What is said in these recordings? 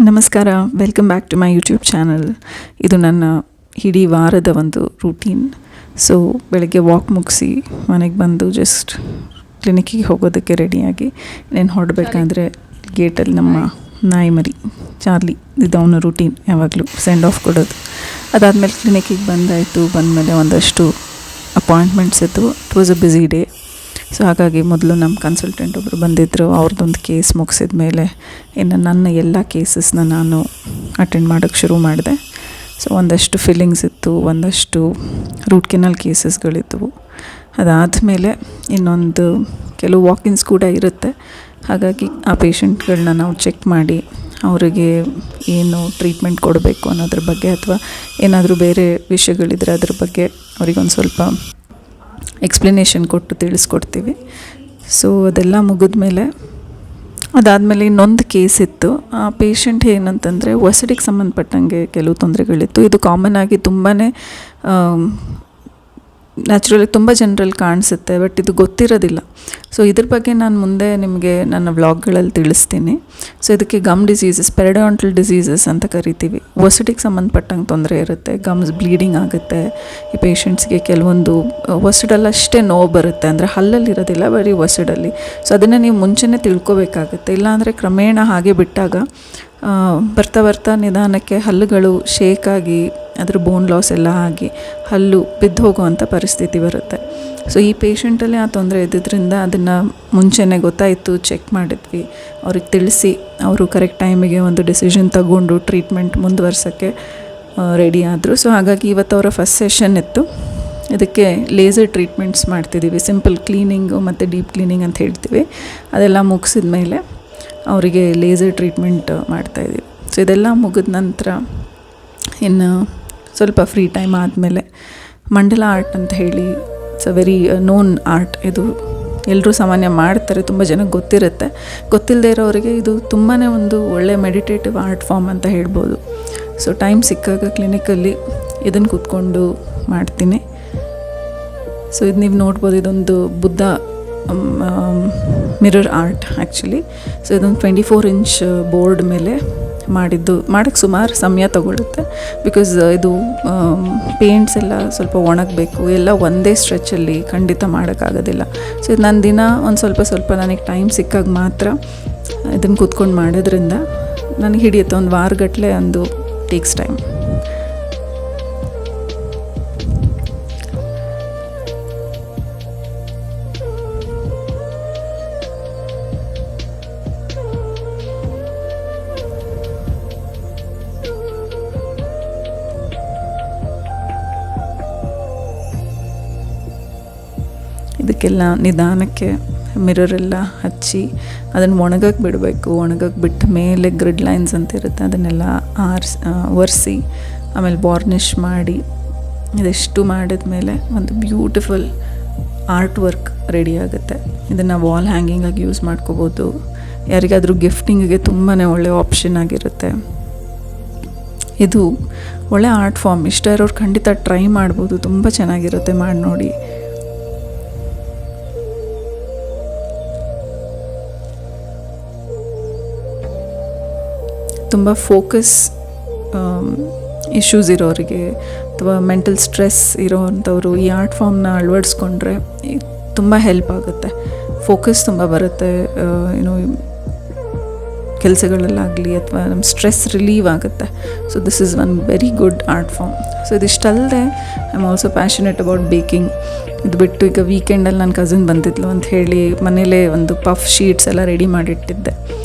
ನಮಸ್ಕಾರ, welcome back to my YouTube channel. ಇದು ನನ್ನ ಇಡೀ ವಾರದ ಒಂದು ರೂಟೀನ್. ಸೊ ಬೆಳಗ್ಗೆ ವಾಕ್ ಮುಗಿಸಿ ಮನೆಗೆ ಬಂದು ಜಸ್ಟ್ ಕ್ಲಿನಿಕ್ಕಿಗೆ ಹೋಗೋದಕ್ಕೆ ರೆಡಿಯಾಗಿ ಇನ್ನೇನು ಹೊರಡಬೇಕಾದ್ರೆ ಗೇಟಲ್ಲಿ ನಮ್ಮ ನಾಯಿ ಮರಿ ಚಾರ್ಲಿ ಇದು ಅವನ ರೂಟೀನ್, ಯಾವಾಗಲೂ ಸೆಂಡ್ ಆಫ್ ಕೊಡೋದು. ಅದಾದಮೇಲೆ ಕ್ಲಿನಿಕ್ಕಿಗೆ ಬಂದಮೇಲೆ ಒಂದಷ್ಟು ಅಪಾಯಿಂಟ್ಮೆಂಟ್ಸ್ ಇತ್ತು. It was a busy day. So ಹಾಗಾಗಿ ಮೊದಲು ನಮ್ಮ ಕನ್ಸಲ್ಟೆಂಟ್ ಒಬ್ಬರು ಬಂದಿದ್ದರು. ಅವ್ರದ್ದೊಂದು ಕೇಸ್ ಮುಗಿಸಿದ ಮೇಲೆ ಇನ್ನು ನನ್ನ ಎಲ್ಲ ಕೇಸಸ್ನ ನಾನು ಅಟೆಂಡ್ ಮಾಡೋಕ್ಕೆ ಶುರು ಮಾಡಿದೆ. ಸೊ ಒಂದಷ್ಟು ಫಿಲ್ಲಿಂಗ್ಸ್ ಇತ್ತು, ಒಂದಷ್ಟು ರೂಟ್ ಕೆನಾಲ್ ಕೇಸಸ್ಗಳಿದ್ದವು. ಅದಾದಮೇಲೆ ಇನ್ನೊಂದು ಕೆಲವು ವಾಕಿನ್ಸ್ ಕೂಡ ಇರುತ್ತೆ. ಹಾಗಾಗಿ ಆ ಪೇಷಂಟ್ಗಳನ್ನ ನಾವು ಚೆಕ್ ಮಾಡಿ ಅವರಿಗೆ ಏನು ಟ್ರೀಟ್ಮೆಂಟ್ ಕೊಡಬೇಕು ಅನ್ನೋದ್ರ ಬಗ್ಗೆ, ಅಥವಾ ಏನಾದರೂ ಬೇರೆ ವಿಷಯಗಳಿದ್ರೆ ಅದ್ರ ಬಗ್ಗೆ ಅವರಿಗೊಂದು ಸ್ವಲ್ಪ ಎಕ್ಸ್ಪ್ಲನೇಷನ್ ಕೊಟ್ಟು ತಿಳಿಸ್ಕೊಡ್ತೀವಿ. ಸೊ ಅದೆಲ್ಲ ಮುಗಿದ್ಮೇಲೆ ಅದಾದಮೇಲೆ ಇನ್ನೊಂದು ಕೇಸ್ ಇತ್ತು. ಆ ಪೇಷಂಟ್ ಏನಂತಂದರೆ ಒಸಡಿಗೆ ಸಂಬಂಧಪಟ್ಟಂಗೆ ಕೆಲವು ತೊಂದರೆಗಳಿತ್ತು. ಇದು ಕಾಮನ್ ಆಗಿ ತುಂಬಾ ನ್ಯಾಚುರಲಿ ತುಂಬ ಜನರಲ್ಲಿ ಕಾಣಿಸುತ್ತೆ, ಬಟ್ ಇದು ಗೊತ್ತಿರೋದಿಲ್ಲ. ಸೊ ಇದ್ರ ಬಗ್ಗೆ ನಾನು ಮುಂದೆ ನಿಮಗೆ ನನ್ನ ವ್ಲಾಗ್ಗಳಲ್ಲಿ ತಿಳಿಸ್ತೀನಿ. ಸೊ ಇದಕ್ಕೆ ಗಮ್ ಡಿಸೀಸಸ್, ಪೆರಿಡಾಂಟಲ್ ಡಿಸೀಸಸ್ ಅಂತ ಕರಿತೀವಿ. ಒಸಡಿಗೆ ಸಂಬಂಧಪಟ್ಟಂಗೆ ತೊಂದರೆ ಇರುತ್ತೆ, ಗಮ್ಸ್ ಬ್ಲೀಡಿಂಗ್ ಆಗುತ್ತೆ. ಈ ಪೇಷಂಟ್ಸ್ಗೆ ಕೆಲವೊಂದು ಒಸಡಲ್ಲಿ ಅಷ್ಟೇ ನೋವು ಬರುತ್ತೆ, ಅಂದರೆ ಹಲ್ಲಲ್ಲಿ ಇರೋದಿಲ್ಲ, ಬರೀ ಒಸಡಲ್ಲಿ. ಸೊ ಅದನ್ನು ನೀವು ಮುಂಚೆನೇ ತಿಳ್ಕೊಬೇಕಾಗುತ್ತೆ. ಇಲ್ಲಾಂದರೆ ಕ್ರಮೇಣ ಹಾಗೆ ಬಿಟ್ಟಾಗ ಬರ್ತಾ ನಿಧಾನಕ್ಕೆ ಹಲ್ಲುಗಳು ಶೇಕಾಗಿ ಅದ್ರ ಬೋನ್ ಲಾಸ್ ಎಲ್ಲ ಆಗಿ ಹಲ್ಲು ಬಿದ್ದು ಹೋಗುವಂಥ ಪರಿಸ್ಥಿತಿ ಬರುತ್ತೆ. ಸೊ ಈ ಪೇಷಂಟಲ್ಲಿ ಆ ತೊಂದರೆ ಇದ್ದಿದ್ದರಿಂದ ಅದನ್ನು ಮುಂಚೆನೇ ಗೊತ್ತಾಯಿತು, ಚೆಕ್ ಮಾಡಿದ್ವಿ, ಅವ್ರಿಗೆ ತಿಳಿಸಿ ಅವರು ಕರೆಕ್ಟ್ ಟೈಮಿಗೆ ಒಂದು ಡಿಸಿಷನ್ ತಗೊಂಡು ಟ್ರೀಟ್ಮೆಂಟ್ ಮುಂದುವರ್ಸೋಕ್ಕೆ ರೆಡಿ ಆದರು. ಸೊ ಹಾಗಾಗಿ ಇವತ್ತು ಅವರ ಫಸ್ಟ್ ಸೆಷನ್ ಇತ್ತು. ಇದಕ್ಕೆ ಲೇಸರ್ ಟ್ರೀಟ್ಮೆಂಟ್ಸ್ ಮಾಡ್ತಿದ್ದೀವಿ. ಸಿಂಪಲ್ ಕ್ಲೀನಿಂಗು ಮತ್ತು ಡೀಪ್ ಕ್ಲೀನಿಂಗ್ ಅಂತ ಹೇಳ್ತೀವಿ. ಅದೆಲ್ಲ ಮುಗಿಸಿದ ಮೇಲೆ ಅವರಿಗೆ ಲೇಸರ್ ಟ್ರೀಟ್ಮೆಂಟ್ ಮಾಡ್ತಾಯಿದ್ದೀವಿ. ಸೊ ಇದೆಲ್ಲ ಮುಗಿದ ನಂತರ ಇನ್ನು ಸ್ವಲ್ಪ ಫ್ರೀ ಟೈಮ್ ಆದಮೇಲೆ ಮಂಡಲ ಆರ್ಟ್ ಅಂತ ಹೇಳಿ, it's a very known art. ಇದು ಎಲ್ಲರೂ ಸಾಮಾನ್ಯ ಮಾಡ್ತಾರೆ, ತುಂಬ ಜನಕ್ಕೆ ಗೊತ್ತಿರುತ್ತೆ. ಗೊತ್ತಿಲ್ಲದೆ ಇರೋರಿಗೆ ಇದು ತುಂಬಾ ಒಂದು ಒಳ್ಳೆ ಮೆಡಿಟೇಟಿವ್ ಆರ್ಟ್ ಫಾರ್ಮ್ ಅಂತ ಹೇಳ್ಬೋದು. ಸೊ ಟೈಮ್ ಸಿಕ್ಕಾಗ ಕ್ಲಿನಿಕಲ್ಲಿ ಇದನ್ನು ಕೂತ್ಕೊಂಡು ಮಾಡ್ತೀನಿ. ಸೊ ಇದು ನೀವು ನೋಡ್ಬೋದು, ಇದೊಂದು Buddha mirror art actually. So ಇದೊಂದು 24 ಇಂಚ್ ಬೋರ್ಡ್ ಮೇಲೆ ಮಾಡಿದ್ದು. ಮಾಡೋಕ್ಕೆ ಸುಮಾರು ಸಮಯ ತಗೊಳ್ಳುತ್ತೆ, ಬಿಕಾಸ್ ಇದು ಪೇಂಟ್ಸ್ ಎಲ್ಲ ಸ್ವಲ್ಪ ಒಣಗಬೇಕು, ಎಲ್ಲ ಒಂದೇ ಸ್ಟ್ರೆಚಲ್ಲಿ ಖಂಡಿತ ಮಾಡೋಕ್ಕಾಗೋದಿಲ್ಲ. ಸೊ ಇದು ನನ್ನ ದಿನ ಒಂದು ಸ್ವಲ್ಪ ನನಗೆ ಟೈಮ್ ಸಿಕ್ಕಾಗ ಮಾತ್ರ ಇದನ್ನು ಕೂತ್ಕೊಂಡು ಮಾಡೋದ್ರಿಂದ ನನಗೆ ಹಿಡಿಯುತ್ತೆ. ಒಂದು ವಾರಗಟ್ಟಲೆ ಒಂದು ಟೇಕ್ಸ್ ಟೈಮ್. ಇದಕ್ಕೆಲ್ಲ ನಿಧಾನಕ್ಕೆ ಮಿರರೆಲ್ಲ ಹಚ್ಚಿ ಅದನ್ನು ಒಣಗಕ್ಕೆ ಬಿಡಬೇಕು. ಒಣಗಕ್ಕೆ ಬಿಟ್ಟ ಮೇಲೆ ಗ್ರಿಡ್ ಲೈನ್ಸ್ ಅಂತ ಇರುತ್ತೆ, ಅದನ್ನೆಲ್ಲ ಒರೆಸಿ ಆಮೇಲೆ ವಾರ್ನಿಷ್ ಮಾಡಿ ಇದೆಷ್ಟು ಮಾಡಿದ್ಮೇಲೆ ಒಂದು ಬ್ಯೂಟಿಫುಲ್ ಆರ್ಟ್ ವರ್ಕ್ ರೆಡಿ ಆಗುತ್ತೆ. ಇದನ್ನು ವಾಲ್ ಹ್ಯಾಂಗಿಂಗಾಗಿ ಯೂಸ್ ಮಾಡ್ಕೋಬೋದು. ಯಾರಿಗಾದರೂ ಗಿಫ್ಟಿಂಗಿಗೆ ತುಂಬಾ ಒಳ್ಳೆಯ ಆಪ್ಷನ್ ಆಗಿರುತ್ತೆ. ಇದು ಒಳ್ಳೆ ಆರ್ಟ್ ಫಾರ್ಮ್. ಇಷ್ಟ ಇರೋರು ಖಂಡಿತ ಟ್ರೈ ಮಾಡ್ಬೋದು, ತುಂಬ ಚೆನ್ನಾಗಿರುತ್ತೆ, ಮಾಡಿ ನೋಡಿ. ತುಂಬ ಫೋಕಸ್ ಇಶ್ಯೂಸ್ ಇರೋರಿಗೆ ಅಥವಾ ಮೆಂಟಲ್ ಸ್ಟ್ರೆಸ್ ಇರೋವಂಥವ್ರು ಈ ಆರ್ಟ್ ಫಾರ್ಮ್ನ ಅಳವಡಿಸ್ಕೊಂಡ್ರೆ ತುಂಬ ಹೆಲ್ಪ್ ಆಗುತ್ತೆ. ಫೋಕಸ್ ತುಂಬ ಬರುತ್ತೆ, ಕೆಲಸಗಳಲ್ಲಾಗಲಿ ಅಥವಾ ನಮ್ಮ ಸ್ಟ್ರೆಸ್ ರಿಲೀವ್ ಆಗುತ್ತೆ. So this is one very good art form. So ಇದಿಷ್ಟಲ್ಲದೆ I am also passionate about baking. ಇದು ಬಿಟ್ಟು ಈಗ ವೀಕೆಂಡಲ್ಲಿ ನನ್ನ ಕಸಿನ್ ಬಂದಿದ್ಲು ಅಂತ ಹೇಳಿ ಮನೇಲೇ ಒಂದು ಪಫ್ ಶೀಟ್ಸ್ ಎಲ್ಲ ರೆಡಿ ಮಾಡಿಟ್ಟಿದ್ದೆ.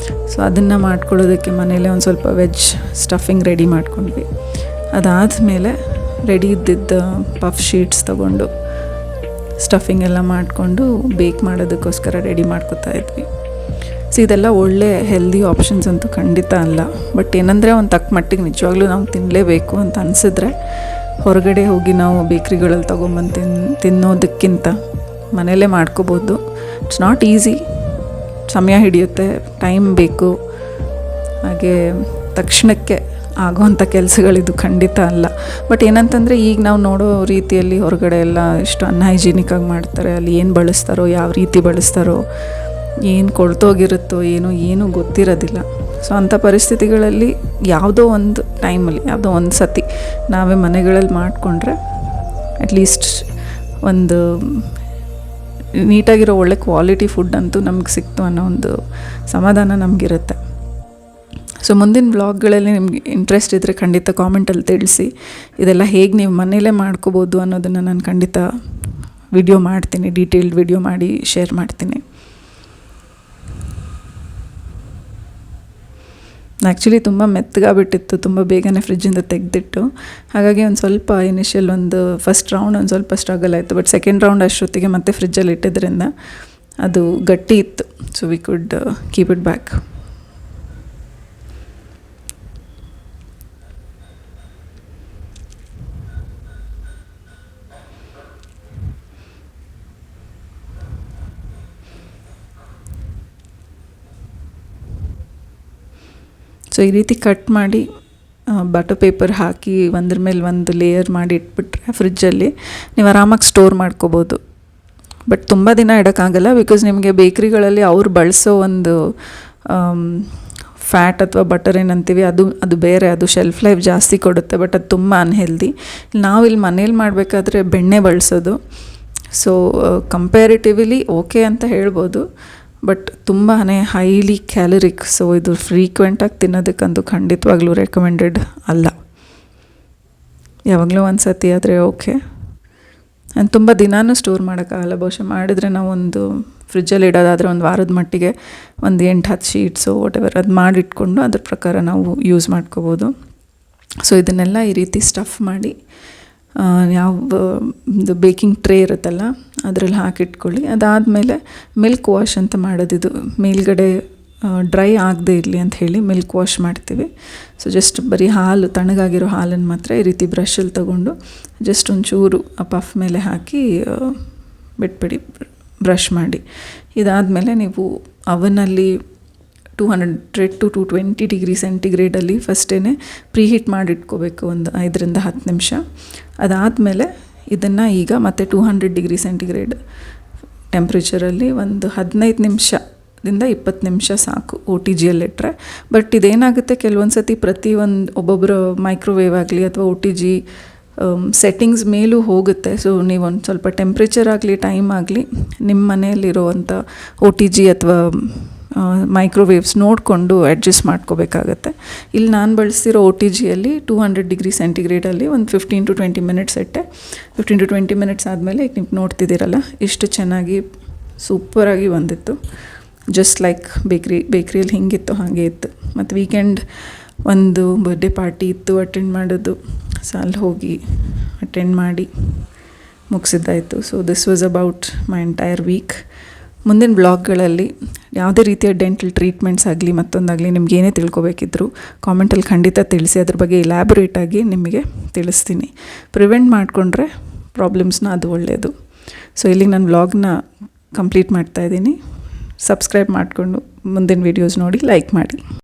ಸೊ ಅದನ್ನು ಮಾಡ್ಕೊಳ್ಳೋದಕ್ಕೆ ಮನೇಲೇ ಒಂದು ಸ್ವಲ್ಪ ವೆಜ್ ಸ್ಟಫಿಂಗ್ ರೆಡಿ ಮಾಡ್ಕೊಂಡ್ವಿ. ಅದಾದಮೇಲೆ ರೆಡಿ ಇದ್ದಿದ್ದ ಪಫ್ ಶೀಟ್ಸ್ ತೊಗೊಂಡು ಸ್ಟಫಿಂಗ್ ಎಲ್ಲ ಮಾಡಿಕೊಂಡು ಬೇಕ್ ಮಾಡೋದಕ್ಕೋಸ್ಕರ ರೆಡಿ ಮಾಡ್ಕೊತಾ ಇದ್ವಿ. ಸೊ ಇದೆಲ್ಲ ಒಳ್ಳೆ ಹೆಲ್ದಿ ಆಪ್ಷನ್ಸ್ ಅಂತೂ ಖಂಡಿತ ಅಲ್ಲ, ಬಟ್ ಏನಂದರೆ ಒಂದು ತಕ್ಕ ಮಟ್ಟಿಗೆ ನಿಜವಾಗ್ಲೂ ನಾವು ತಿನ್ನಲೇಬೇಕು ಅಂತ ಅನಿಸಿದ್ರೆ ಹೊರಗಡೆ ಹೋಗಿ ನಾವು ಬೇಕ್ರಿಗಳಲ್ಲಿ ತೊಗೊಂಬಂದು ತಿನ್ನೋದಕ್ಕಿಂತ ಮನೇಲೇ ಮಾಡ್ಕೋಬೋದು. ಇಟ್ಸ್ ನಾಟ್ ಈಸಿ, ಸಮಯ ಹಿಡಿಯುತ್ತೆ, ಟೈಮ್ ಬೇಕು, ಹಾಗೆ ತಕ್ಷಣಕ್ಕೆ ಆಗೋವಂಥ ಕೆಲಸಗಳಿದು ಖಂಡಿತ ಅಲ್ಲ. ಬಟ್ ಏನಂತಂದರೆ ಈಗ ನಾವು ನೋಡೋ ರೀತಿಯಲ್ಲಿ ಹೊರಗಡೆ ಎಲ್ಲ ಎಷ್ಟು ಅನ್ಹೈಜೀನಿಕ್ಕಾಗಿ ಮಾಡ್ತಾರೆ. ಅಲ್ಲಿ ಏನು ಬಳಸ್ತಾರೋ, ಯಾವ ರೀತಿ ಬಳಸ್ತಾರೋ, ಏನು ಕೊಳ್ತೋಗಿರುತ್ತೋ ಏನೂ ಗೊತ್ತಿರೋದಿಲ್ಲ. ಸೊ ಅಂಥ ಪರಿಸ್ಥಿತಿಗಳಲ್ಲಿ ಯಾವುದೋ ಒಂದು ಟೈಮಲ್ಲಿ ಯಾವುದೋ ಒಂದು ಸತಿ ನಾವೇ ಮನೆಗಳಲ್ಲಿ ಮಾಡಿಕೊಂಡ್ರೆ ಅಟ್ಲೀಸ್ಟ್ ಒಂದು ನೀಟಾಗಿರೋ ಒಳ್ಳೆ ಕ್ವಾಲಿಟಿ ಫುಡ್ ಅಂತೂ ನಮ್ಗೆ ಸಿಕ್ತು ಅನ್ನೋ ಒಂದು ಸಮಾಧಾನ ನಮಗಿರುತ್ತೆ. ಸೊ ಮುಂದಿನ ವ್ಲಾಗ್ಗಳಲ್ಲಿ ನಿಮಗೆ ಇಂಟ್ರೆಸ್ಟ್ ಇದ್ದರೆ ಖಂಡಿತ ಕಾಮೆಂಟಲ್ಲಿ ತಿಳಿಸಿ. ಇದೆಲ್ಲ ಹೇಗೆ ನೀವು ಮನೇಲೇ ಮಾಡ್ಕೋಬೋದು ಅನ್ನೋದನ್ನು ನಾನು ಖಂಡಿತ ವಿಡಿಯೋ ಮಾಡ್ತೀನಿ, ಡೀಟೇಲ್ಡ್ ವಿಡಿಯೋ ಮಾಡಿ ಶೇರ್ ಮಾಡ್ತೀನಿ. ಆ್ಯಕ್ಚುಲಿ ತುಂಬ ಮೆತ್ತಗಾಗ್ಬಿಟ್ಟಿತ್ತು, ತುಂಬ ಬೇಗನೆ ಫ್ರಿಜ್ಜಿಂದ ತೆಗೆದಿಟ್ಟು. ಹಾಗಾಗಿ ಒಂದು ಸ್ವಲ್ಪ ಇನಿಷಿಯಲ್ ಫಸ್ಟ್ ರೌಂಡ್ ಒಂದು ಸ್ವಲ್ಪ ಸ್ಟ್ರಗಲ್ ಆಯಿತು. ಬಟ್ ಸೆಕೆಂಡ್ ರೌಂಡ್ ಅಷ್ಟೊತ್ತಿಗೆ ಮತ್ತೆ ಫ್ರಿಜ್ಜಲ್ಲಿ ಇಟ್ಟಿದ್ದರಿಂದ ಅದು ಗಟ್ಟಿ ಇತ್ತು. So we could keep it back. So ಈ ರೀತಿ ಕಟ್ ಮಾಡಿ ಬಟರ್ ಪೇಪರ್ ಹಾಕಿ ಒಂದ್ರ ಮೇಲೆ ಒಂದು ಲೇಯರ್ ಮಾಡಿ ಇಟ್ಬಿಟ್ರೆ ಫ್ರಿಜ್ಜಲ್ಲಿ ನೀವು ಆರಾಮಾಗಿ ಸ್ಟೋರ್ ಮಾಡ್ಕೋಬೋದು. ಬಟ್ ತುಂಬ ದಿನ ಇಡೋಕ್ಕಾಗಲ್ಲ, ಬಿಕಾಸ್ ನಿಮಗೆ ಬೇಕ್ರಿಗಳಲ್ಲಿ ಅವ್ರು ಬಳಸೋ ಒಂದು ಫ್ಯಾಟ್ ಅಥವಾ ಬಟರ್ ಏನಂತೀವಿ ಅದು ಬೇರೆ, ಅದು ಶೆಲ್ಫ್ ಲೈಫ್ ಜಾಸ್ತಿ ಕೊಡುತ್ತೆ. ಬಟ್ ಅದು ತುಂಬ ಅನ್ಹೆಲ್ದಿ. ನಾವಿಲ್ಲಿ ಮನೇಲಿ ಮಾಡಬೇಕಾದ್ರೆ ಬೆಣ್ಣೆ ಬಳಸೋದು. ಸೊ ಕಂಪ್ಯಾರಿಟಿವ್ಲಿ ಓಕೆ ಅಂತ ಹೇಳ್ಬೋದು, ಬಟ್ ತುಂಬಾ ಹೈಲಿ ಕ್ಯಾಲರಿಕ್. ಸೊ ಇದು ಫ್ರೀಕ್ವೆಂಟಾಗಿ ತಿನ್ನೋದಕ್ಕಂತೂ ಖಂಡಿತವಾಗ್ಲೂ ರೆಕಮೆಂಡೆಡ್ ಅಲ್ಲ. ಯಾವಾಗಲೂ ಒಂದು ಸತಿ ಆದರೆ ಓಕೆ. ಆ್ಯಂಡ್ ತುಂಬ ದಿನಾನೂ ಸ್ಟೋರ್ ಮಾಡೋಕ್ಕಾಗಲ್ಲ. ಬಹುಶಃ ಮಾಡಿದರೆ ನಾವು ಒಂದು ಫ್ರಿಜ್ಜಲ್ಲಿ ಇಡೋದಾದರೆ ಒಂದು ವಾರದ ಮಟ್ಟಿಗೆ ಒಂದು 8-10 ಶೀಟ್ಸು ವಾಟೆವರ್ ಅದು ಮಾಡಿಟ್ಕೊಂಡು ಅದ್ರ ಪ್ರಕಾರ ನಾವು ಯೂಸ್ ಮಾಡ್ಕೋಬೋದು. ಸೊ ಇದನ್ನೆಲ್ಲ ಈ ರೀತಿ ಸ್ಟಫ್ ಮಾಡಿ ಯಾವುದು ಬೇಕಿಂಗ್ ಟ್ರೇ ಇರುತ್ತಲ್ಲ ಅದರಲ್ಲಿ ಹಾಕಿಟ್ಕೊಳ್ಳಿ. ಅದಾದಮೇಲೆ ಮಿಲ್ಕ್ ವಾಶ್ ಅಂತ ಮಾಡೋದಿದು. ಮೇಲ್ಗಡೆ ಡ್ರೈ ಆಗದೆ ಇರಲಿ ಅಂತ ಹೇಳಿ ಮಿಲ್ಕ್ ವಾಶ್ ಮಾಡ್ತೀವಿ. ಸೊ ಜಸ್ಟ್ ಬರೀ ಹಾಲು, ತಣ್ಣಗಾಗಿರೋ ಹಾಲನ್ನು ಮಾತ್ರ ಈ ರೀತಿ ಬ್ರಷಲ್ಲಿ ತೊಗೊಂಡು ಜಸ್ಟ್ ಒಂಚೂರು ಆ ಪಫ್ ಮೇಲೆ ಹಾಕಿ ಬಿಟ್ಬಿಡಿ, ಬ್ರಷ್ ಮಾಡಿ. ಇದಾದಮೇಲೆ ನೀವು ಅವನಲ್ಲಿ 200 to 220 ಡಿಗ್ರಿ ಸೆಂಟಿಗ್ರೇಡಲ್ಲಿ ಫಸ್ಟೇ ಪ್ರೀಹೀಟ್ ಮಾಡಿಟ್ಕೋಬೇಕು ಒಂದು 5-10 ನಿಮಿಷ. ಅದಾದಮೇಲೆ ಇದನ್ನು ಈಗ ಮತ್ತೆ 200 ಡಿಗ್ರಿ ಸೆಂಟಿಗ್ರೇಡ್ ಟೆಂಪ್ರೇಚರಲ್ಲಿ ಒಂದು 15 ನಿಮಿಷದಿಂದ 20 ನಿಮಿಷ ಸಾಕು OTGಯಲ್ಲಿಟ್ಟರೆ. ಬಟ್ ಇದೇನಾಗುತ್ತೆ, ಕೆಲವೊಂದು ಸತಿ ಒಬ್ಬೊಬ್ಬರು ಮೈಕ್ರೋವೇವ್ ಆಗಲಿ ಅಥವಾ OTG ಸೆಟ್ಟಿಂಗ್ಸ್ ಮೇಲೂ ಹೋಗುತ್ತೆ. ಸೊ ನೀವೊಂದು ಸ್ವಲ್ಪ ಟೆಂಪ್ರೇಚರ್ ಆಗಲಿ ಟೈಮ್ ಆಗಲಿ ನಿಮ್ಮ ಮನೆಯಲ್ಲಿರುವಂಥ OTG ಅಥವಾ ಮೈಕ್ರೋವೇವ್ಸ್ ನೋಡಿಕೊಂಡು ಅಡ್ಜಸ್ಟ್ ಮಾಡ್ಕೋಬೇಕಾಗತ್ತೆ. ಇಲ್ಲಿ ನಾನು ಬಳಸ್ತಿರೋ OTGಯಲ್ಲಿ 200 ಡಿಗ್ರಿ ಸೆಂಟಿಗ್ರೇಡಲ್ಲಿ ಒಂದು 15 to 20 ಮಿನಿಟ್ಸ್ ಇಟ್ಟೆ. 15 to 20 ಮಿನಿಟ್ಸ್ ಆದಮೇಲೆ ಈಗ ನೀವು ನೋಡ್ತಿದ್ದೀರಲ್ಲ, ಇಷ್ಟು ಚೆನ್ನಾಗಿ ಸೂಪರಾಗಿ ಬಂದಿತ್ತು. ಜಸ್ಟ್ ಲೈಕ್ ಬೇಕ್ರಿಯಲ್ಲಿ ಹಿಂಗಿತ್ತು ಹಾಗೆ ಇತ್ತು. ಮತ್ತು ವೀಕೆಂಡ್ ಒಂದು ಬರ್ಡೇ ಪಾರ್ಟಿ ಇತ್ತು, ಅಟೆಂಡ್ ಮಾಡೋದು. ಸೊ ಅಲ್ಲಿ ಹೋಗಿ ಅಟೆಂಡ್ ಮಾಡಿ ಮುಗಿಸಿದ್ದಾಯಿತು. So this was about my entire week. ಮುಂದಿನ ಬ್ಲಾಗ್ಗಳಲ್ಲಿ ಯಾವುದೇ ರೀತಿಯ ಡೆಂಟಲ್ ಟ್ರೀಟ್ಮೆಂಟ್ಸ್ ಆಗಲಿ ಮತ್ತೊಂದಾಗಲಿ ನಿಮ್ಗೆ ಏನೇ ತಿಳ್ಕೊಬೇಕಿದ್ರು ಕಾಮೆಂಟಲ್ಲಿ ಖಂಡಿತ ತಿಳಿಸಿ. ಅದ್ರ ಬಗ್ಗೆ ಇಲ್ಯಾಬ್ರೇಟಾಗಿ ನಿಮಗೆ ತಿಳಿಸ್ತೀನಿ. ಪ್ರಿವೆಂಟ್ ಮಾಡಿಕೊಂಡ್ರೆ ಪ್ರಾಬ್ಲಮ್ಸ್ನ ಅದು ಒಳ್ಳೆಯದು. ಸೊ ಇಲ್ಲಿಗೆ ನಾನು ವ್ಲಾಗ್ನ ಕಂಪ್ಲೀಟ್ ಮಾಡ್ತಾಯಿದ್ದೀನಿ. ಸಬ್ಸ್ಕ್ರೈಬ್ ಮಾಡಿಕೊಂಡು ಮುಂದಿನ ವೀಡಿಯೋಸ್ ನೋಡಿ ಲೈಕ್ ಮಾಡಿ.